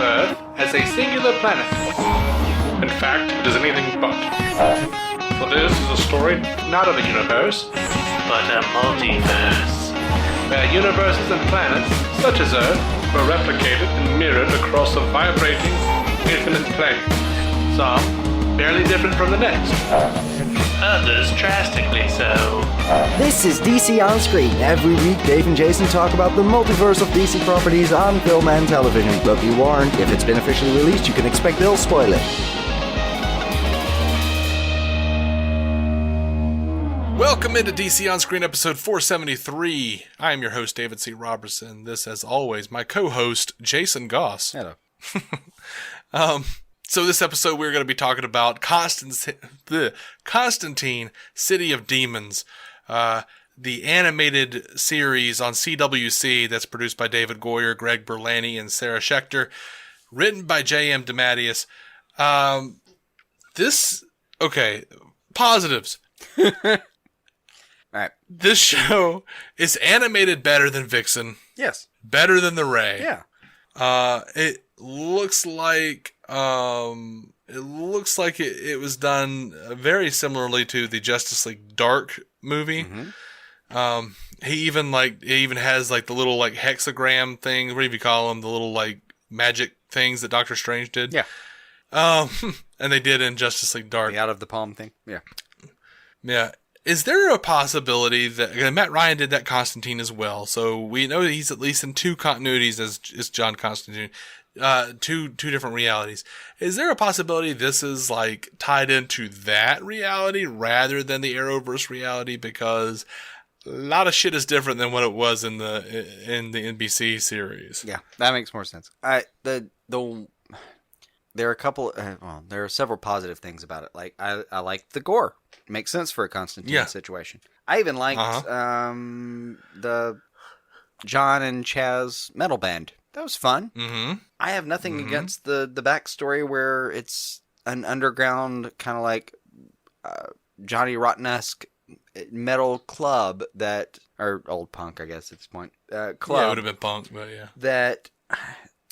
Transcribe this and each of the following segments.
Earth as a singular planet. In fact, it is anything but. For this is a story not of a universe, but a multiverse, where universes and planets, such as Earth, were replicated and mirrored across a vibrating, infinite plane. Some barely different from the next. Others drastically so. This is DC On Screen. Every week, Dave and Jason talk about the multiverse of DC properties on film and television. But be warned, if it's been officially released, you can expect they'll spoil it. Welcome into DC On Screen episode 473. I am your host, David C. Robertson. This, as always, my co-host, Jason Goss. Hello. So this episode, we're going to be talking about Constantine, City of Demons, the animated series on CWseed that's produced by David Goyer, Greg Berlanti, and Sarah Schechter, written by J.M. DeMatteis. Positives. All right. This show is animated better than Vixen. Yes. Better than The Ray. Yeah. It looks like it was done very similarly to the Justice League Dark movie. Mm-hmm. He even has like the little like hexagram thing. What do you call them? The little like magic things that Doctor Strange did. Yeah. And they did in Justice League Dark. The out of the palm thing. Yeah. Yeah. Is there a possibility that Matt Ryan did that Constantine as well? So we know that he's at least in two continuities as John Constantine, two different realities. Is there a possibility this is like tied into that reality rather than the Arrowverse reality? Because a lot of shit is different than what it was in the NBC series. Yeah, that makes more sense. There are a couple. There are several positive things about it. Like I like the gore. It makes sense for a Constantine situation. I even liked the John and Chaz metal band. That was fun. Mm-hmm. I have nothing against the backstory where it's an underground kind of like Johnny Rotten-esque metal club or old punk, I guess at this point. Club. Yeah, it would have been punk, but yeah. That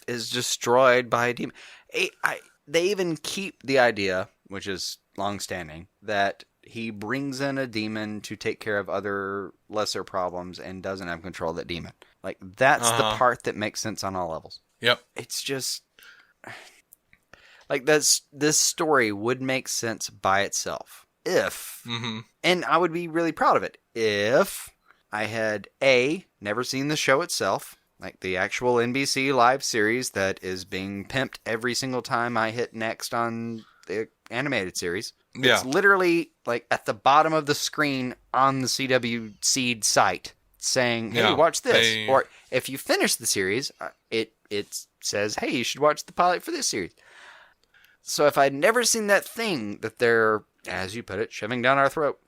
is destroyed by a demon. They even keep the idea, which is long-standing, that he brings in a demon to take care of other lesser problems and doesn't have control of that demon. Like, that's the part that makes sense on all levels. Yep. It's just... like, this story would make sense by itself if... Mm-hmm. And I would be really proud of it if I had, never seen the show itself, like the actual NBC live series that is being pimped every single time I hit next on the animated series. Yeah. It's literally like at the bottom of the screen on the CWseed site saying, hey, watch this. Or if you finish the series, it says, hey, you should watch the pilot for this series. So if I'd never seen that thing that they're, as you put it, shoving down our throat,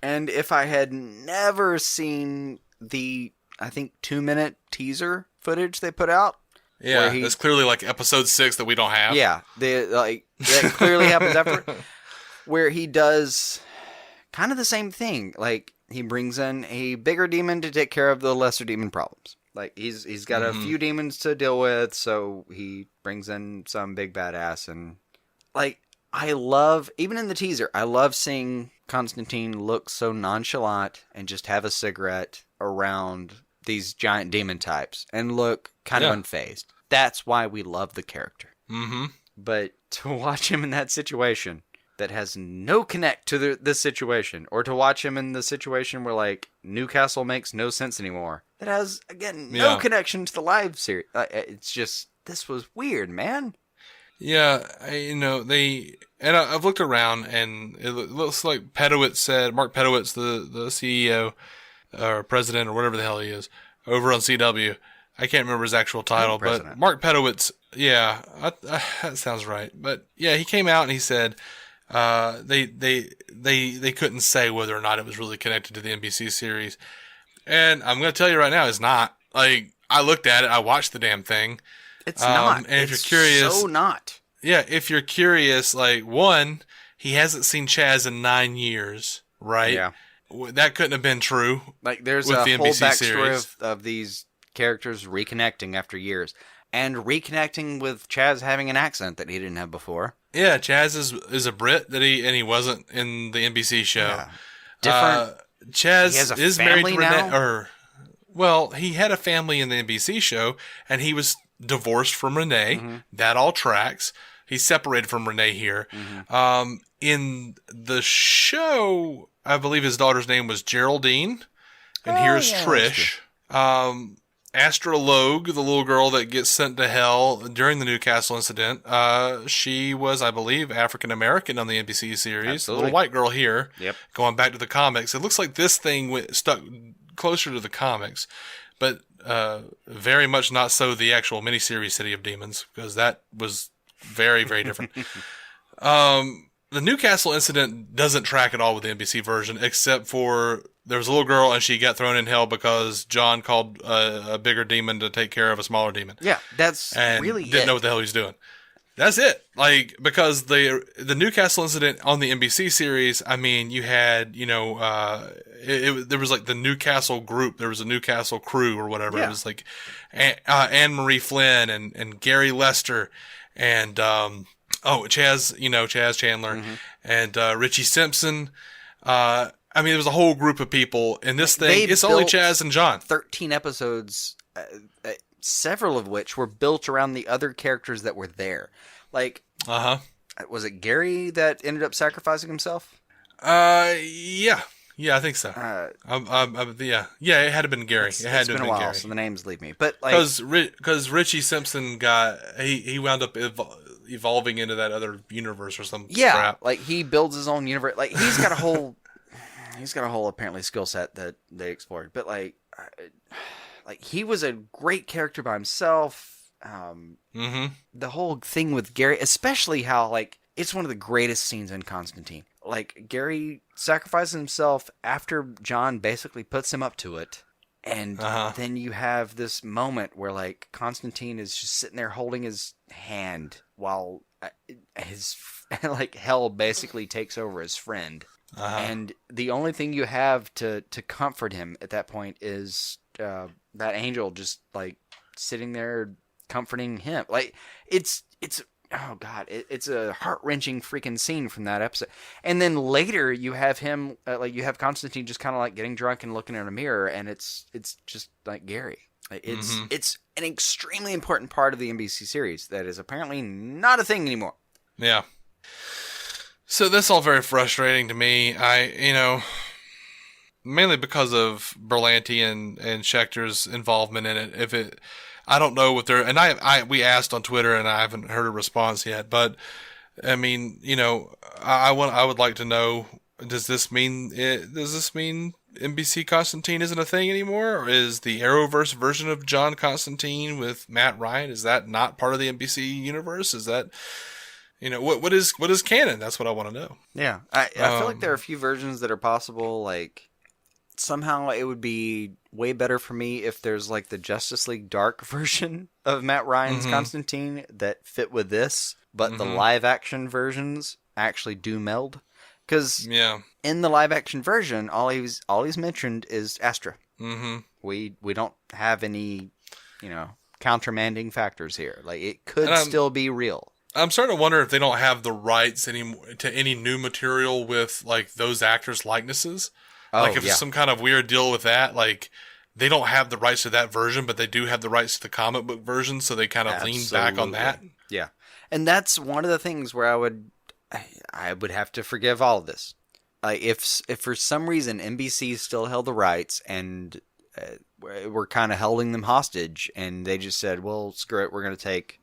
and if I had never seen the, I think, 2-minute teaser footage they put out. Yeah, it's clearly like episode 6 that we don't have. Yeah, that clearly happens after. Where he does kind of the same thing. Like, he brings in a bigger demon to take care of the lesser demon problems. Like, he's got a few demons to deal with, so he brings in some big badass. And, like, I love, even in the teaser, I love seeing Constantine look so nonchalant and just have a cigarette around these giant demon types and look kind of unfazed. That's why we love the character. Mm-hmm. But to watch him in that situation that has no connect to this situation, or to watch him in the situation where, like, Newcastle makes no sense anymore, that has, again, no connection to the live series. It's just, this was weird, man. Yeah, I've looked around, and it looks like Mark Pedowitz, the CEO, or president, or whatever the hell he is, over on CW. I can't remember his actual title, but Mark Pedowitz, that sounds right. But yeah, he came out and he said they couldn't say whether or not it was really connected to the NBC series. And I'm going to tell you right now, it's not. Like, I looked at it, I watched the damn thing. It's not. And if you're curious, so not. Yeah, if you're curious, like, one, he hasn't seen Chaz in 9 years, right? Yeah. That couldn't have been true. Like, there's with a the whole NBC backstory series. of these characters reconnecting after years. and reconnecting with Chaz having an accent that he didn't have before. Yeah, Chaz is a Brit he wasn't in the NBC show. Yeah. Different. Chaz He has a is married to family Renee. now? Well, he had a family in the NBC show, and he was divorced from Renee. Mm-hmm. That all tracks. He's separated from Renee here. Mm-hmm. In the show, I believe his daughter's name was Geraldine, and here's yeah, Trish. Astrologue, the little girl that gets sent to hell during the Newcastle incident, she was, I believe, African American on the NBC series. Absolutely. A little white girl here. Yep. Going back to the comics, it looks like this thing stuck closer to the comics, but very much not so the actual miniseries City of Demons, because that was very, very different. The Newcastle incident doesn't track at all with the NBC version, except for there was a little girl and she got thrown in hell because John called a bigger demon to take care of a smaller demon. Yeah, that's and really didn't know what the hell he was doing. That's it. Like, because the Newcastle incident on the NBC series, I mean, you had, there was like the Newcastle group, there was a Newcastle crew or whatever. Yeah. It was like Anne Marie Flynn and Gary Lester and Chaz Chandler and Richie Simpson. I mean, there was a whole group of people in this thing. It's only Chaz and John. 13 episodes, several of which were built around the other characters that were there. Like, was it Gary that ended up sacrificing himself? Yeah, I think so. Yeah, it had to have been Gary. It had to have been a been while, Gary. so the names leave me. But like, because Richie Simpson he wound up evolving into that other universe or some crap. Like he builds his own universe. Like he's got a whole apparently skill set that they explored. But like he was a great character by himself. The whole thing with Gary, especially how like it's one of the greatest scenes in Constantine. Like Gary sacrifices himself after John basically puts him up to it. And then you have this moment where like Constantine is just sitting there holding his hand while his like hell basically takes over his friend. And the only thing you have to comfort him at that point is that angel just like sitting there comforting him. Like it's oh god, it's a heart-wrenching freaking scene from that episode. And then later you have him you have Constantine just kind of like getting drunk and looking in a mirror, and it's just like Gary. It's an extremely important part of the NBC series that is apparently not a thing anymore. Yeah. So that's all very frustrating to me. Mainly because of Berlanti and Schechter's involvement in it. I don't know what they're, and we asked on Twitter and I haven't heard a response yet, but I mean, I would like to know, does this mean NBC Constantine isn't a thing anymore? Or is the Arrowverse version of John Constantine with Matt Ryan, is that not part of the NBC universe? Is that, what is canon? That's what I want to know. Yeah. I feel like there are a few versions that are possible. Like somehow it would be way better for me if there's like the Justice League Dark version of Matt Ryan's Constantine that fit with this, but the live action versions actually do meld. Because in the live action version, all he's mentioned is Astra. We don't have any, countermanding factors here. Like it could still be real. I'm starting to wonder if they don't have the rights anymore to any new material with like those actors' likenesses. Like if it's some kind of weird deal with that, like they don't have the rights to that version, but they do have the rights to the comic book version, so they kind of lean back on that. Yeah, and that's one of the things where I would have to forgive all of this. If for some reason NBC still held the rights and we're kind of holding them hostage, and they just said, "Well, screw it, we're going to take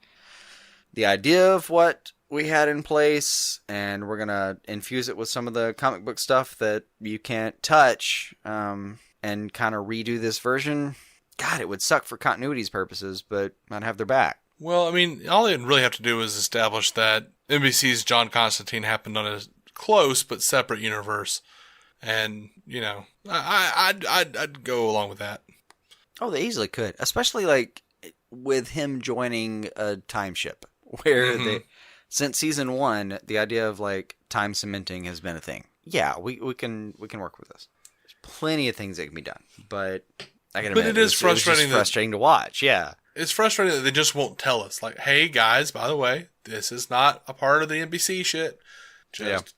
the idea of what we had in place, and we're gonna infuse it with some of the comic book stuff that you can't touch, and kind of redo this version." God, it would suck for continuity's purposes, but I'd have their back. Well, I mean, all they'd really have to do is establish that NBC's John Constantine happened on a close but separate universe, and I'd go along with that. Oh, they easily could, especially like with him joining a time ship where since season 1, the idea of like time cementing has been a thing. Yeah, we can work with this. There's plenty of things that can be done, but I can admit it is frustrating. Frustrating to watch. Yeah. it's frustrating that they just won't tell us. Like, hey guys, by the way, this is not a part of the NBC shit. Just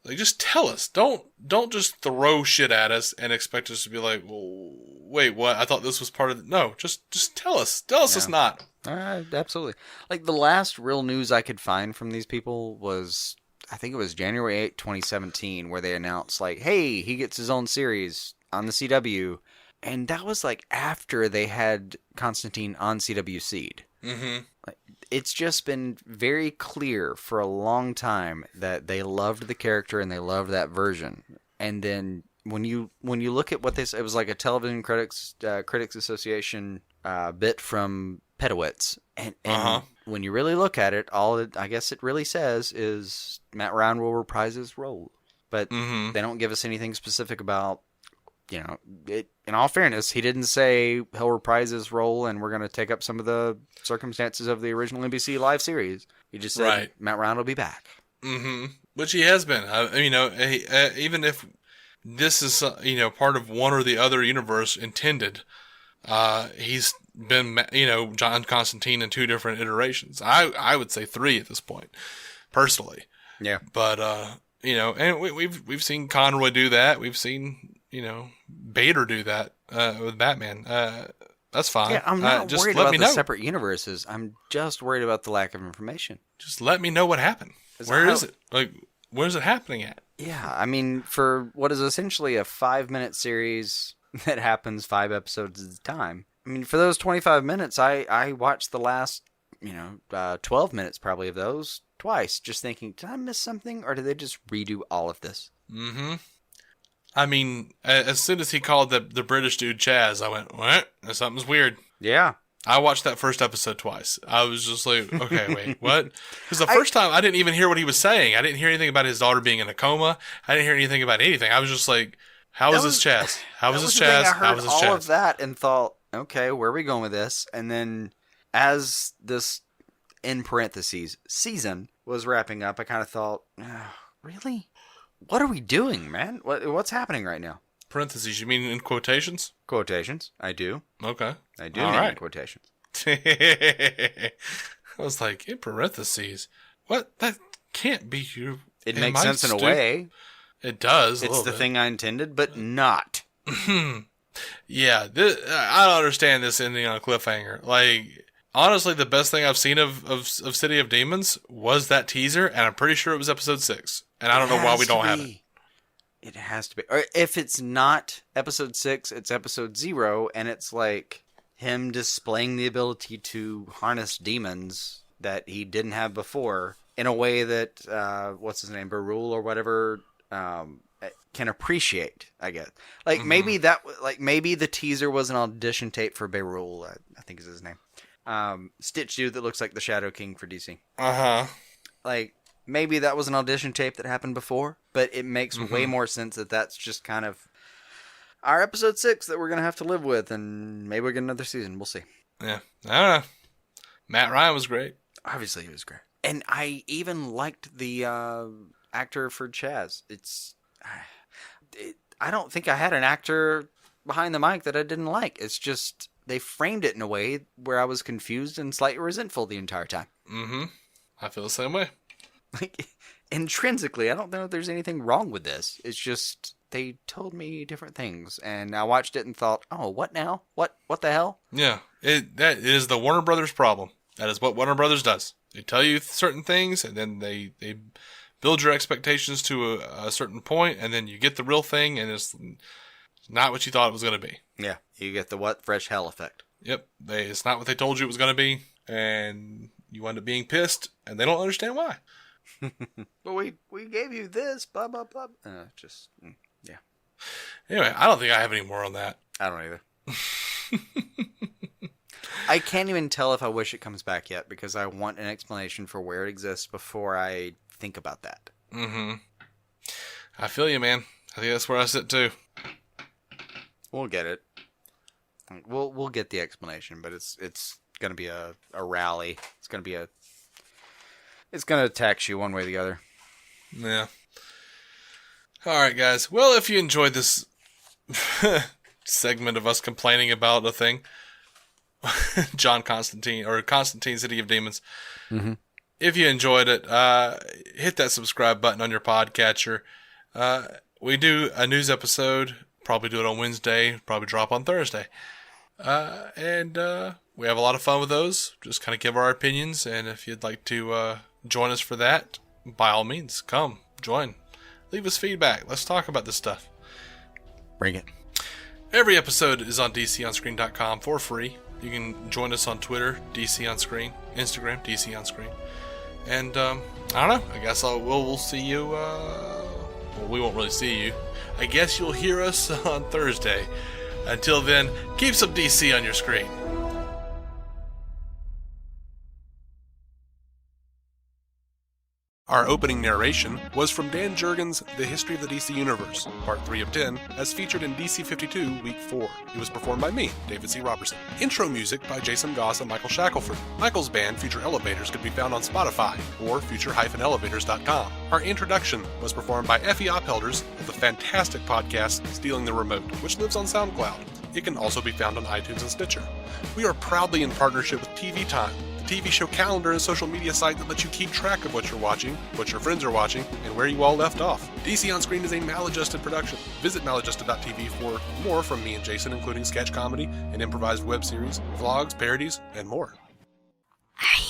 like just tell us. Don't just throw shit at us and expect us to be like, well, wait, what? I thought this was part of the... No, just tell us. Tell us it's not. Absolutely. Like the last real news I could find from these people was, I think it was January 8th, 2017, where they announced like, hey, he gets his own series on the CW. And that was like after they had Constantine on CWseed. Mm-hmm. Like, it's just been very clear for a long time that they loved the character and they loved that version. And then when you look at what this, it was like a Television Critics Association bit from Pedowitz, and when you really look at it, I guess it really says is Matt Ryan will reprise his role, but they don't give us anything specific about. It, in all fairness, he didn't say he'll reprise his role and we're going to take up some of the circumstances of the original NBC live series. He just said Matt Ryan will be back. Mm-hmm. Which he has been. Even if this is part of one or the other universe intended, he's been John Constantine in 2 different iterations. I would say 3 at this point, personally. Yeah. But and we've seen Conroy do that. We've seen Bader do that with Batman. That's fine. Yeah, I'm not just worried let about me the know. separate universes. I'm just worried about the lack of information. Just let me know what happened. Where is it? Like, where's it happening at? Yeah, I mean, for what is essentially a 5-minute series that happens 5 episodes at a time. I mean, for those 25 minutes, I watched the last 12 minutes probably of those twice, just thinking, did I miss something, or did they just redo all of this? Mm-hmm. I mean, as soon as he called the British dude Chaz, I went, what? Something's weird. Yeah. I watched that first episode twice. I was just like, okay, wait, what? Because the first time, I didn't even hear what he was saying. I didn't hear anything about his daughter being in a coma. I didn't hear anything about anything. I was just like, how is this Chaz? How is this Chaz? How is this Chaz? I heard all of that and thought, okay, where are we going with this? And then as this, in parentheses, season was wrapping up, I kind of thought, really? What are we doing, man? What's happening right now? Parentheses, you mean in quotations? Quotations, I do. Okay. I do mean in quotations. I was like, in parentheses? What? That can't be you. It makes sense in a way. It does. It's the thing I intended, but not. Yeah, I don't understand this ending on a cliffhanger. Like, honestly, the best thing I've seen of City of Demons was that teaser, and I'm pretty sure it was episode 6. And I don't know why we don't have it. It has to be. Or if it's not episode 6, it's episode 0, and it's like him displaying the ability to harness demons that he didn't have before in a way that, what's his name, Barul or whatever, can appreciate, I guess. Like, maybe the teaser was an audition tape for Barul, I think is his name. Stitch dude that looks like the Shadow King for DC. Uh-huh. Like, maybe that was an audition tape that happened before, but it makes way more sense that that's just kind of our episode 6 that we're going to have to live with, and maybe we'll get another season. We'll see. Yeah. I don't know. Matt Ryan was great. Obviously, he was great. And I even liked the actor for Chaz. I don't think I had an actor behind the mic that I didn't like. It's just they framed it in a way where I was confused and slightly resentful the entire time. Mm-hmm. I feel the same way. Like, intrinsically, I don't know if there's anything wrong with this. It's just they told me different things, and I watched it and thought, "Oh, what now? What the hell?" Yeah, that is the Warner Brothers problem. That is what Warner Brothers does. They tell you certain things, and then they build your expectations to a certain point, and then you get the real thing, and it's not what you thought it was going to be. Yeah, you get the what fresh hell effect. Yep, it's not what they told you it was going to be, and you end up being pissed, and they don't understand why. But we gave you this, blah, blah, blah. Yeah. Anyway, I don't think I have any more on that. I don't either. I can't even tell if I wish it comes back yet, because I want an explanation for where it exists before I think about that. Mm-hmm. I feel you, man. I think that's where I sit, too. We'll get it. We'll get the explanation, but it's going to be a rally. It's going to tax you one way or the other. Yeah. All right, guys. Well, if you enjoyed this segment of us complaining about a thing, John Constantine, or Constantine City of Demons. Mm-hmm. If you enjoyed it, hit that subscribe button on your podcatcher. We do a news episode, probably do it on Wednesday, probably drop on Thursday. And we have a lot of fun with those. Just kind of give our opinions, and if you'd like to join us for that, by all means, come, join. Leave us feedback. Let's talk about this stuff. Bring it. Every episode is on DCOnScreen.com for free. You can join us on Twitter, DC On Screen, Instagram, DC On Screen. And, I don't know, I guess we'll see you, well, we won't really see you. I guess you'll hear us on Thursday. Until then, keep some DC on your screen. Our opening narration was from Dan Jurgens' The History of the DC Universe, Part 3 of 10, as featured in DC 52, Week 4. It was performed by me, David C. Robertson. Intro music by Jason Goss and Michael Shackelford. Michael's band, Future Elevators, could be found on Spotify or future-elevators.com. Our introduction was performed by Effie Ophelders of the fantastic podcast Stealing the Remote, which lives on SoundCloud. It can also be found on iTunes and Stitcher. We are proudly in partnership with TV Time, TV show calendar and social media site that lets you keep track of what you're watching, what your friends are watching, and where you all left off. DC On Screen is a maladjusted production. Visit maladjusted.tv for more from me and Jason, including sketch comedy, an improvised web series, vlogs, parodies, and more. Aye.